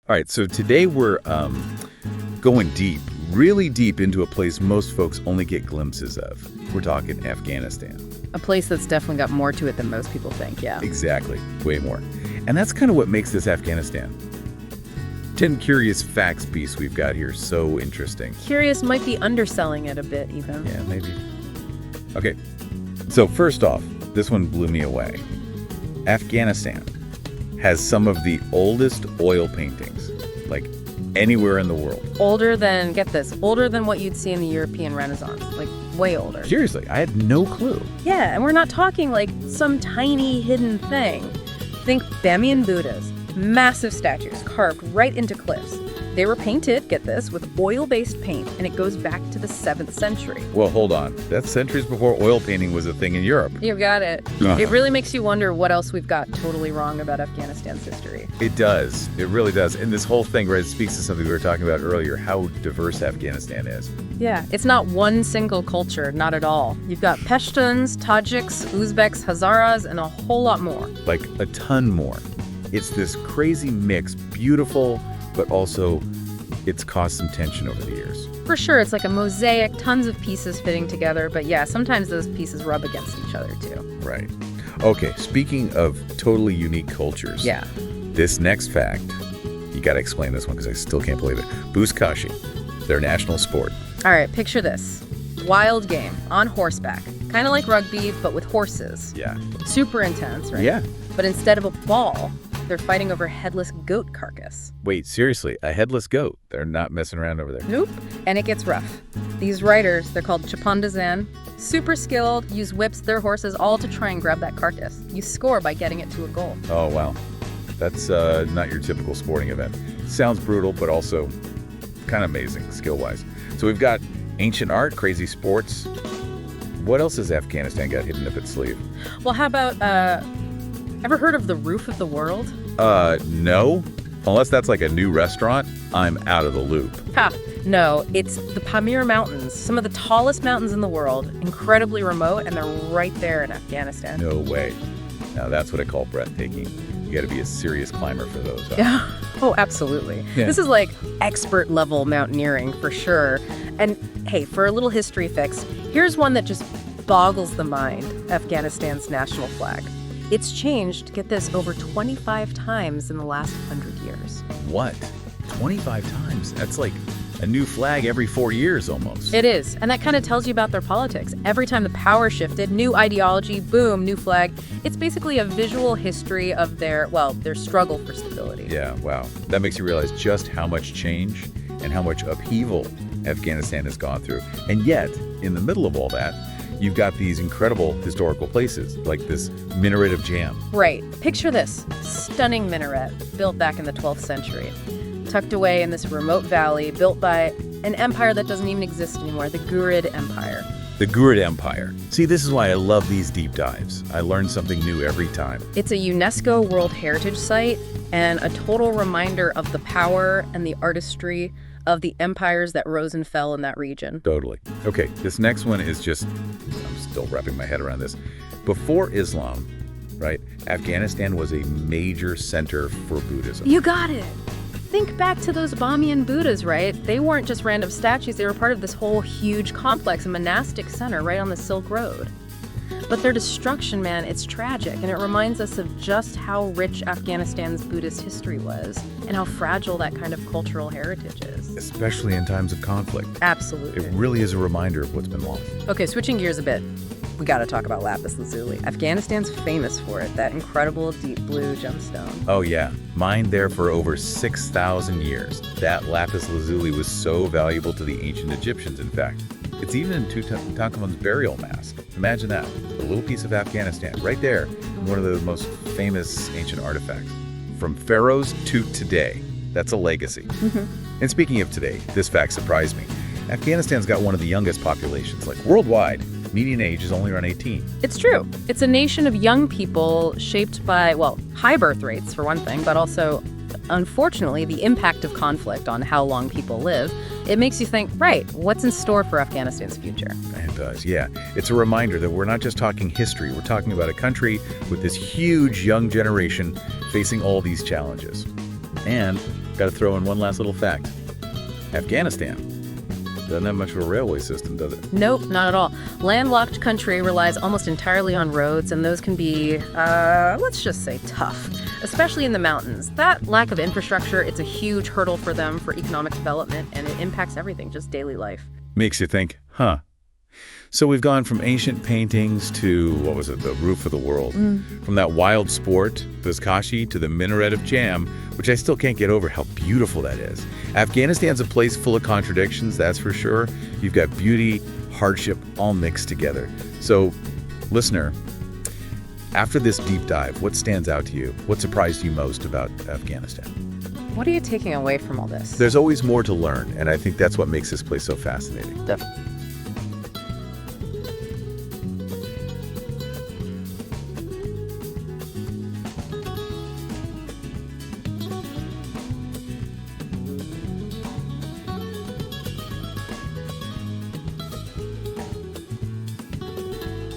All right, so today we're going deep, really deep into a place most folks only get glimpses of. We're talking Afghanistan. A place that's definitely got more to it than most people think, yeah. Exactly, way more. And that's kind of what makes this Afghanistan 10 curious facts piece we've got here so interesting. Curious might be underselling it a bit, even. Yeah, maybe. Okay, so first off, this one blew me away. Afghanistan has some of the oldest oil paintings, like anywhere in the world. Older than, get this, older than what you'd see in the European Renaissance. Like, way older. Seriously, I had no clue. Yeah, and we're not talking like some tiny hidden thing. Think Bamiyan Buddhas, massive statues carved right into cliffs. They were painted, get this, with oil-based paint, and it goes back to the 7th century. Well, hold on. That's centuries before oil painting was a thing in Europe. You got it. Uh-huh. It really makes you wonder what else we've got totally wrong about Afghanistan's history. It does. It really does. And this whole thing, right, it speaks to something we were talking about earlier, how diverse Afghanistan is. Yeah, it's not one single culture, not at all. You've got Pashtuns, Tajiks, Uzbeks, Hazaras, and a whole lot more. Like a ton more. It's this crazy mix, beautiful, but also it's caused some tension over the years. For sure, it's like a mosaic, tons of pieces fitting together, but yeah, sometimes those pieces rub against each other too. Right. Okay, speaking of totally unique cultures. Yeah. This next fact, you got to explain this one because I still can't believe it. Buzkashi, their national sport. All right, picture this. Wild game, on horseback. Kind of like rugby, but with horses. Yeah. Super intense, right? Yeah. But instead of a ball, they're fighting over a headless goat carcass. Wait, seriously, a headless goat? They're not messing around over there. Nope. And it gets rough. These riders, they're called chapandazan, super skilled, use whips, their horses, all to try and grab that carcass. You score by getting it to a goal. Oh, wow. That's not your typical sporting event. Sounds brutal, but also kind of amazing, skill-wise. So we've got ancient art, crazy sports. What else has Afghanistan got hidden up its sleeve? Well, how about, ever heard of the Roof of the World? No. Unless that's like a new restaurant, I'm out of the loop. Ha! No, it's the Pamir Mountains, some of the tallest mountains in the world, incredibly remote, and they're right there in Afghanistan. No way. Now that's what I call breathtaking. You got to be a serious climber for those. Yeah. Oh, absolutely. Yeah. This is like expert level mountaineering for sure. And hey, for a little history fix, here's one that just boggles the mind, Afghanistan's national flag. It's changed, get this, over 25 times in the last 100 years. What? 25 times? That's like a new flag every 4 years almost. It is, and that kind of tells you about their politics. Every time the power shifted, new ideology, boom, new flag. It's basically a visual history of their struggle for stability. Yeah, wow. That makes you realize just how much change and how much upheaval Afghanistan has gone through. And yet, in the middle of all that, you've got these incredible historical places, like this minaret of Jam. Right. Picture this. Stunning minaret, built back in the 12th century. Tucked away in this remote valley, built by an empire that doesn't even exist anymore, the Ghurid Empire. The Ghurid Empire. See, this is why I love these deep dives. I learn something new every time. It's a UNESCO World Heritage Site and a total reminder of the power and the artistry of the empires that rose and fell in that region. Totally. Okay, this next one is just, I'm still wrapping my head around this. Before Islam, right, Afghanistan was a major center for Buddhism. You got it. Think back to those Bamiyan Buddhas, right? They weren't just random statues, they were part of this whole huge complex, a monastic center right on the Silk Road. But their destruction, man, it's tragic, and it reminds us of just how rich Afghanistan's Buddhist history was and how fragile that kind of cultural heritage is. Especially in times of conflict. Absolutely. It really is a reminder of what's been lost. Okay, switching gears a bit. We gotta talk about lapis lazuli. Afghanistan's famous for it, that incredible deep blue gemstone. Oh yeah, mined there for over 6,000 years. That lapis lazuli was so valuable to the ancient Egyptians, in fact. It's even in Tutankhamun's burial mask. Imagine that, a little piece of Afghanistan, right there, in one of the most famous ancient artifacts. From pharaohs to today, that's a legacy. Mm-hmm. And speaking of today, this fact surprised me. Afghanistan's got one of the youngest populations, like worldwide. Median age is only around 18. It's true. It's a nation of young people shaped by, high birth rates for one thing, but also, unfortunately, the impact of conflict on how long people live. It makes you think, right, what's in store for Afghanistan's future? It does, yeah. It's a reminder that we're not just talking history. We're talking about a country with this huge young generation facing all these challenges. And Got to throw in one last little fact. Afghanistan doesn't have much of a railway system, does it? Nope, not at all. Landlocked country relies almost entirely on roads, and those can be, let's just say tough, especially in the mountains. That lack of infrastructure, it's a huge hurdle for them for economic development, and it impacts everything, just daily life. Makes you think, huh? So we've gone from ancient paintings to, what was it, the roof of the world. From that wild sport, Buzkashi, to the minaret of Jam, which I still can't get over how beautiful that is. Afghanistan's a place full of contradictions, that's for sure. You've got beauty, hardship, all mixed together. So, listener, after this deep dive, what stands out to you? What surprised you most about Afghanistan? What are you taking away from all this? There's always more to learn, and I think that's what makes this place so fascinating. Definitely.